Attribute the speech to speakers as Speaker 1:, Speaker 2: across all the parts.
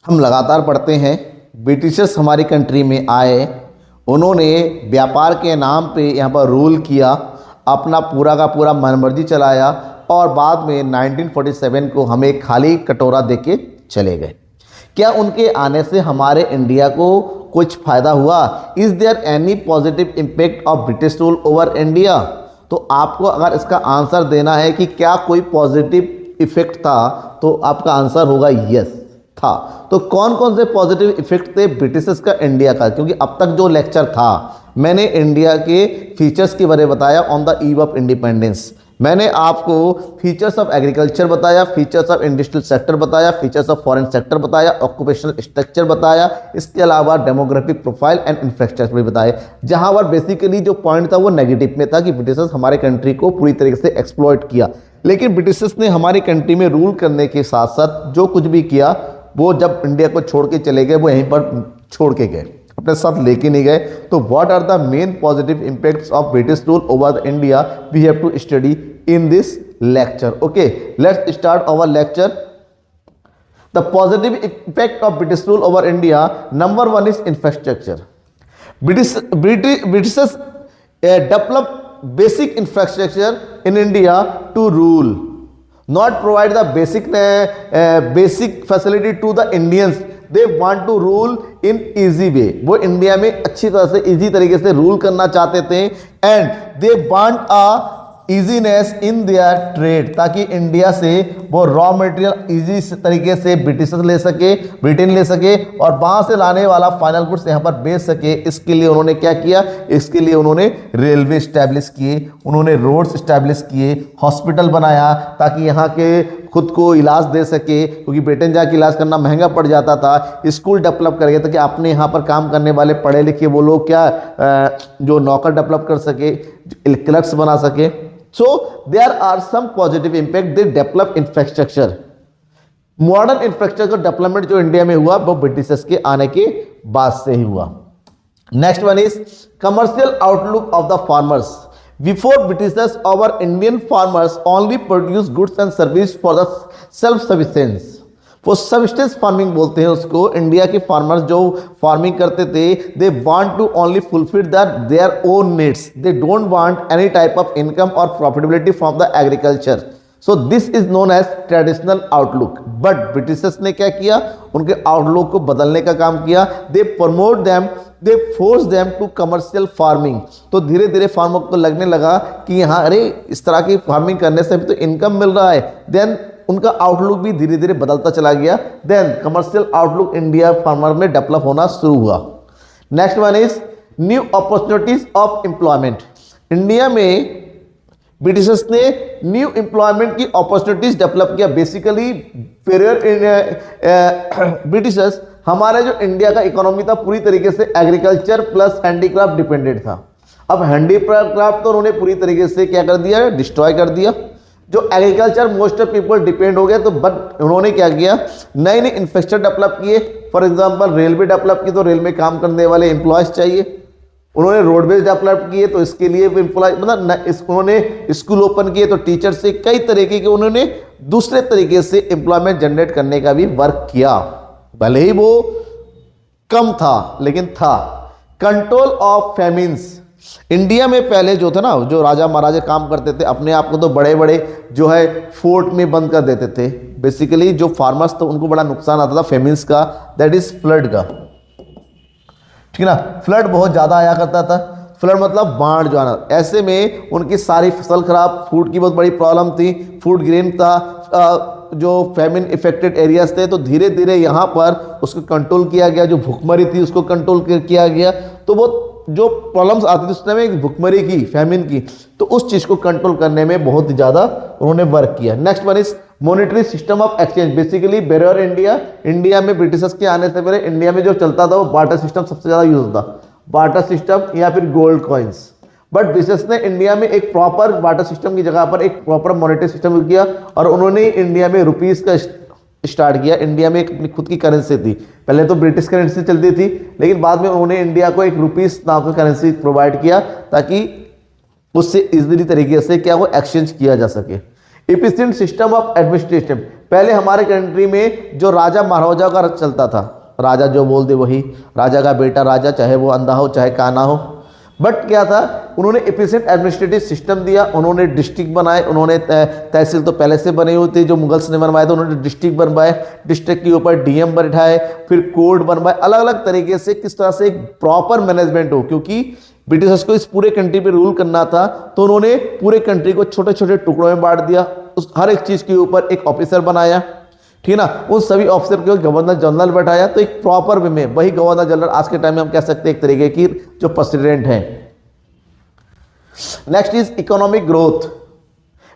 Speaker 1: हम लगातार पढ़ते हैं ब्रिटिशर्स हमारी कंट्री में आए, उन्होंने व्यापार के नाम पे यहाँ पर रूल किया, अपना पूरा का पूरा मनमर्जी चलाया और बाद में 1947 को हमें खाली कटोरा देके चले गए। क्या उनके आने से हमारे इंडिया को कुछ फ़ायदा हुआ? Is there any positive impact of British rule over India? तो आपको अगर इसका आंसर देना है कि क्या कोई पॉजिटिव इफेक्ट था, तो आपका आंसर होगा यस था। तो कौन कौन से पॉजिटिव इफेक्ट थे ब्रिटिशर्स का इंडिया का? क्योंकि अब तक जो लेक्चर था मैंने इंडिया के फीचर्स के बारे में बताया on the eve of independence. मैंने आपको फीचर्स ऑफ एग्रीकल्चर बताया, फीचर्स ऑफ इंडस्ट्रियल सेक्टर बताया, फीचर्स ऑफ फॉरेन सेक्टर बताया, ऑक्यूपेशनल स्ट्रक्चर बताया, इसके अलावा डेमोग्राफिक प्रोफाइल एंड इंफ्रास्ट्रक्चर भी बताए। जहां पर बेसिकली जो पॉइंट था वो नेगेटिव में था कि ब्रिटिशर्स हमारे कंट्री को पूरी तरीके से एक्सप्लॉइट किया। लेकिन ब्रिटिशर्स ने हमारी कंट्री में रूल करने के साथ साथ जो कुछ भी किया वो जब इंडिया को छोड़ के चले गए वो यहीं पर छोड़ के गए, अपने साथ लेके नहीं गए। तो what are the main positive impacts of British rule over India we have to study in this lecture. Okay, let's start our lecture. The positive impact of British rule over India, number 1 is infrastructure. Britishers develop basic infrastructure in India to rule, not provide the basic facility to the Indians. They want to rule in easy way. वो India में अच्छी तरह से easy तरीके से rule करना चाहते थे and they want a easiness in their trade, ताकि इंडिया से वो रॉ मटेरियल इजी तरीके से ब्रिटिशर्स ले सके, ब्रिटेन ले सके और वहाँ से लाने वाला फाइनल गुड्स यहाँ पर बेच सके। इसके लिए उन्होंने क्या किया? इसके लिए उन्होंने रेलवे इस्टेब्लिश किए, उन्होंने रोड्स इस्टेब्लिश किए, हॉस्पिटल बनाया ताकि यहाँ के खुद को इलाज दे सके, क्योंकि ब्रिटेन जाके इलाज करना महंगा पड़ जाता था। स्कूल डेवलप करेंगे ताकि अपने यहाँ पर काम करने वाले पढ़े लिखे वो लोग क्या जो नौकर डेवलप कर सके, क्लर्क्स बना सके। So there are some positive impact. They develop infrastructure. Modern infrastructure development जो इंडिया में हुआ वो ब्रिटिशर्स के आने के बाद से ही हुआ। Next one is commercial outlook of the farmers. Before Britishers our Indian farmers only produce goods and service for the self sufficience. वो सबसिस्टेंस फार्मिंग बोलते हैं उसको। इंडिया के फार्मर्स जो फार्मिंग करते थे they want to only fulfil their own needs, they don't want any type of income और profitability from the agriculture. So this is known as traditional outlook. But Britishers ने क्या किया? उनके outlook को बदलने का काम किया। They promote them, they force them to commercial farming. तो धीरे धीरे फार्मर को लगने लगा कि यहाँ अरे इस तरह की फार्मिंग करने से तो इनकम मिल रहा है। देन उनका आउटलुक भी धीरे धीरे बदलता चला गया। Then commercial outlook India farmer में डेवलप होना शुरू हुआ। Next one is new opportunities of employment. India में ब्रिटिशर्स ने न्यू एम्प्लॉयमेंट की अपॉर्चुनिटीज डेवलप किया। बेसिकली ब्रिटिशर्स हमारे जो इंडिया का इकोनॉमी था पूरी तरीके से एग्रीकल्चर प्लस हैंडीक्राफ्ट डिपेंडेंट था। अब हैंडीक्राफ्ट तो उन्होंने पूरी तरीके से क्या कर दिया? डिस्ट्रॉय कर दिया। जो agriculture most of people depend हो गए। तो बट उन्होंने क्या किया? नए नए इंफ्रास्ट्रक्चर डेवलप किए। फॉर एग्जांपल रेलवे डेवलप की तो रेल में काम करने वाले एम्प्लॉयज चाहिए। उन्होंने रोडवेज डेवलप किए तो इसके लिए एम्प्लॉय मतलब उन्होंने स्कूल ओपन किए तो टीचर से कई तरीके के उन्होंने दूसरे तरीके से एम्प्लॉयमेंट जनरेट करने का भी वर्क किया। भले ही वो कम था लेकिन था। Control of famines. इंडिया में पहले जो था ना, जो राजा महाराजा काम करते थे अपने आप को तो बड़े बड़े जो है फोर्ट में बंद कर देते थे। बेसिकली जो फार्मर्स तो उनको बड़ा नुकसान आता था फेमिन्स का, दैट इज फ्लड का। ठीक है ना, फ्लड बहुत ज़्यादा आया करता था। फ्लड मतलब बाढ़ जो आना, ऐसे में उनकी सारी फसल खराब, फूड की बहुत बड़ी प्रॉब्लम थी, फूड ग्रेन था, जो फेमिन इफेक्टेड एरियाज थे। तो धीरे धीरे यहाँ पर उसको कंट्रोल किया गया। जो भुखमरी थी उसको कंट्रोल किया गया। तो वो जो प्रॉब्लम्स आती थी उस समय भुखमरी की, फेमिन की, तो उस चीज़ को कंट्रोल करने में बहुत ज़्यादा उन्होंने वर्क किया। Next one is monetary system of exchange. Basically barrier India में ब्रिटिशर्स के आने से पहले इंडिया में जो चलता था वो बार्टर सिस्टम सबसे ज़्यादा यूज होता, बार्टर सिस्टम या फिर गोल्ड कॉइन्स। बट ब्रिटिशर्स ने इंडिया में एक प्रॉपर बार्टर सिस्टम की जगह पर एक प्रॉपर मॉनेटरी सिस्टम किया और उन्होंने इंडिया में रुपीज़ का स्टार्ट किया। इंडिया में एक अपनी खुद की करेंसी थी। पहले तो ब्रिटिश करेंसी चलती थी लेकिन बाद में उन्होंने इंडिया को एक रुपीस नाम का करेंसी प्रोवाइड किया ताकि उससे इजीली तरीके से क्या वो एक्सचेंज किया जा सके। Efficient system of administration. पहले हमारे कंट्री में जो राजा महाराजा का चलता था, राजा जो बोल दे वही, राजा का बेटा राजा, चाहे वो अंधा हो चाहे काना हो। बट क्या था, उन्होंने एफिशिएंट एडमिनिस्ट्रेटिव सिस्टम दिया, उन्होंने डिस्ट्रिक्ट बनाए, उन्होंने तहसील तो पहले से बने हुए थे जो मुगल्स ने बनवाए थे, उन्होंने डिस्ट्रिक्ट बनवाए, डिस्ट्रिक्ट के ऊपर डीएम बैठाए, फिर कोर्ट बनवाए, अलग अलग तरीके से किस तरह से एक प्रॉपर मैनेजमेंट हो, क्योंकि ब्रिटिशर्स को इस पूरे कंट्री पे रूल करना था। तो उन्होंने पूरे कंट्री को छोटे छोटे टुकड़ों में बांट दिया, उस हर एक चीज़ के ऊपर एक ऑफिसर बनाया, ठीक है ना, उन सभी ऑफिसर को गवर्नर जनरल बैठाया। तो एक प्रॉपर वे में वही गवर्नर जनरल आज के टाइम में हम कह सकते हैं एक तरीके की जो प्रेसिडेंट है। Next is economic growth.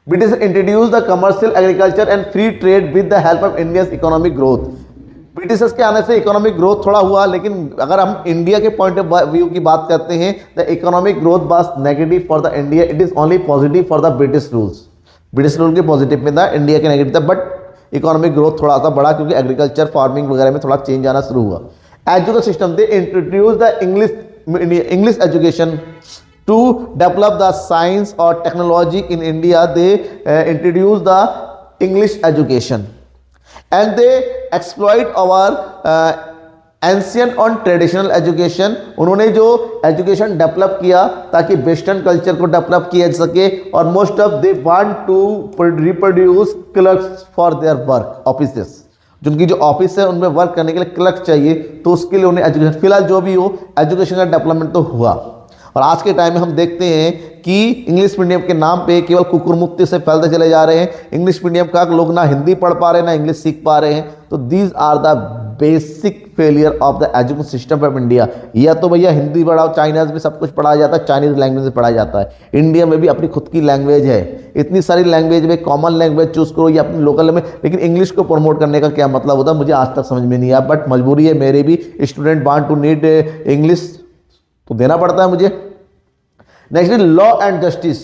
Speaker 1: British introduce the commercial agriculture and free trade with the help of Indians economic growth. Britishers के आने से इकोनॉमिक ग्रोथ थोड़ा हुआ, लेकिन अगर हम इंडिया के पॉइंट ऑफ व्यू की बात करते हैं, the economic growth was negative for the India, it is only positive for the British rules. British rule के पॉजिटिव में था, इंडिया के नेगेटिव था, बट इकोनॉमिक ग्रोथ थोड़ा सा बढ़ा क्योंकि एग्रीकल्चर फार्मिंग वगैरह में थोड़ा चेंज आना शुरू हुआ। Education system, they introduce the English education to develop the science और technology in India. They introduce the English education and they exploit our ancient on traditional education. उन्होंने जो एजुकेशन डेवलप किया ताकि वेस्टर्न कल्चर को develop किया जा सके, और most of they want to reproduce clerks for their work offices. जिनकी जो ऑफिस है उनमें वर्क करने के लिए क्लर्क चाहिए, तो उसके लिए उन्हें एजुकेशन, फिलहाल जो भी हो एजुकेशन का डेवलपमेंट तो हुआ। और आज के टाइम में हम देखते हैं कि इंग्लिश मीडियम के नाम पे केवल कुकुरमुक्ति से फैलते चले जा रहे हैं। इंग्लिश मीडियम का लोग ना हिंदी पढ़ पा रहे हैं ना इंग्लिश सीख पा रहे हैं। तो these are the basic failure of the education system of India. या तो भैया हिंदी पढ़ाओ, चाइनीज में सब कुछ पढ़ाया जाता है, चाइनीज लैंग्वेज में पढ़ाया जाता है। इंडिया में भी अपनी खुद की लैंग्वेज है, इतनी सारी लैंग्वेज में कॉमन लैंग्वेज चूज करो या अपनी लोकल में, लेकिन इंग्लिश को प्रमोट करने का क्या मतलब होता है मुझे आज तक समझ में नहीं आया। बट मजबूरी है, मेरे भी student want to need English तो देना पड़ता है मुझे। Next is law and justice.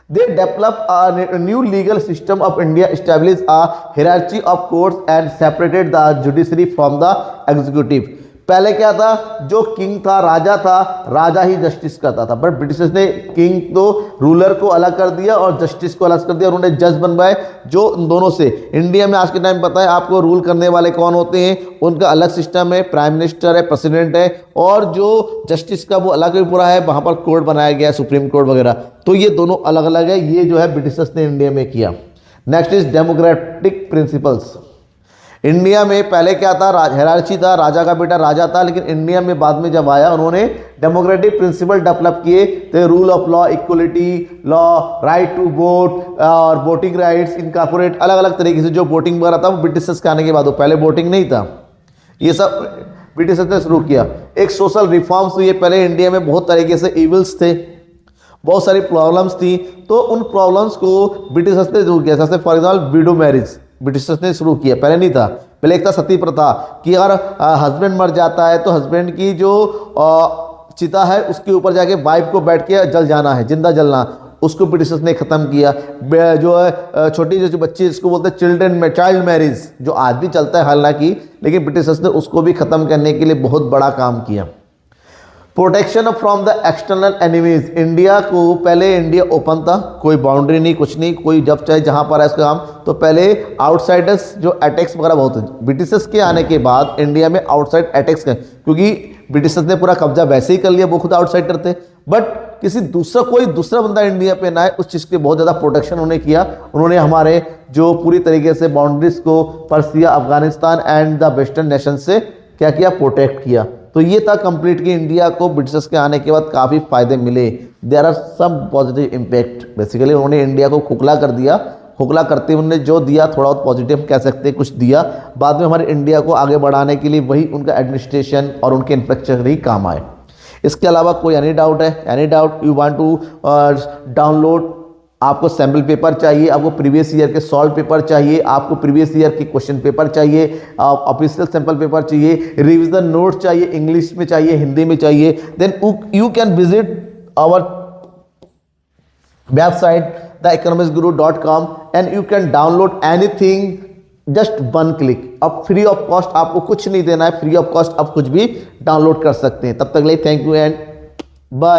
Speaker 1: They develop a new legal system of India, established a hierarchy of courts and separated the judiciary from the executive. पहले क्या था, जो किंग था, राजा था, राजा ही जस्टिस करता था। बट ब्रिटिशर्स ने किंग तो रूलर को अलग कर दिया और जस्टिस को अलग कर दिया, उन्होंने जज बनवाए जो दोनों से। इंडिया में आज के टाइम पता है आपको रूल करने वाले कौन होते हैं, उनका अलग सिस्टम है, प्राइम मिनिस्टर है, प्रेसिडेंट है, और जो जस्टिस का वो अलग ही पूरा है, वहाँ पर कोर्ट बनाया गया है, सुप्रीम कोर्ट वगैरह। तो ये दोनों अलग अलग है, ये जो है ब्रिटिशर्स ने इंडिया में किया। Next is democratic principles. India में पहले क्या था, हायरार्की था, राजा का बेटा राजा था, लेकिन इंडिया में बाद में जब आया उन्होंने डेमोक्रेटिक प्रिंसिपल डेवलप किए। तो rule of law, equality law, right to vote और वोटिंग राइट्स, इनकॉर्पोरेट, अलग अलग तरीके से जो वोटिंग वगैरह था वो ब्रिटिशर्स के आने के बाद हो, पहले वोटिंग नहीं था, ये सब ब्रिटिशर्स ने शुरू किया। एक सोशल रिफॉर्म्स हुई, पहले इंडिया में बहुत तरीके से इविल्स थे, बहुत सारी प्रॉब्लम्स थी, तो उन प्रॉब्लम्स को ब्रिटिशर्स ने शुरू किया। जैसे for example window marriage Britishers ने शुरू किया, पहले नहीं था। पहले एक था सती प्रथा कि अगर हस्बैंड मर जाता है तो हस्बैंड की जो चिता है उसके ऊपर जाके वाइफ को बैठ के जल जाना है, जिंदा जलना, उसको ब्रिटिशर्स ने ख़त्म किया। जो है छोटी जो बच्ची जिसको बोलते हैं चिल्ड्रन में चाइल्ड मैरिज, जो आज भी चलता है हालांकि, लेकिन ब्रिटिशर्स ने उसको भी ख़त्म करने के लिए बहुत बड़ा काम किया। Protection from the external enemies. India को पहले इंडिया ओपन था, कोई बाउंड्री नहीं, कुछ नहीं, कोई जब चाहे जहां पर है इसका काम। तो पहले आउटसाइडर्स जो अटैक्स वगैरह बहुत है। ब्रिटिशर्स के आने के बाद इंडिया में आउटसाइड अटैक्स कर, क्योंकि ब्रिटिशर्स ने पूरा कब्जा वैसे ही कर लिया, वो खुद आउटसाइडर थे, बट किसी दूसरा कोई दूसरा बंदा इंडिया पे ना आए उस चीज़ की बहुत ज़्यादा प्रोटेक्शन उन्होंने किया। उन्होंने हमारे जो पूरी तरीके से बाउंड्रीज को Persia, Afghanistan and the western nation से क्या किया, प्रोटेक्ट किया। तो ये था कंप्लीट कि इंडिया को ब्रिटिशर्स के आने के बाद काफ़ी फायदे मिले। There are some positive impact. Basically उन्होंने इंडिया को खोखला कर दिया, खोखला करते उन्होंने जो दिया थोड़ा बहुत पॉजिटिव कह सकते हैं, कुछ दिया। बाद में हमारे इंडिया को आगे बढ़ाने के लिए वही उनका एडमिनिस्ट्रेशन और उनके इंफ्रास्ट्रक्चर ही काम आए। इसके अलावा कोई एनी डाउट है? Any doubt you want to download, आपको सैम्पल पेपर चाहिए, आपको प्रीवियस ईयर के सॉल्व पेपर चाहिए, आपको प्रीवियस ईयर के क्वेश्चन पेपर चाहिए, ऑफिशियल सैम्पल पेपर चाहिए, रिवीजन नोट चाहिए, इंग्लिश में चाहिए, हिंदी में चाहिए, then you can visit our website theeconomistguru.com and you can download anything just one click। अब फ्री ऑफ कॉस्ट, आपको कुछ नहीं देना है, फ्री ऑफ कॉस्ट आप कुछ भी डाउनलोड कर सकते हैं। तब तक के लिए थैंक यू एंड बाय।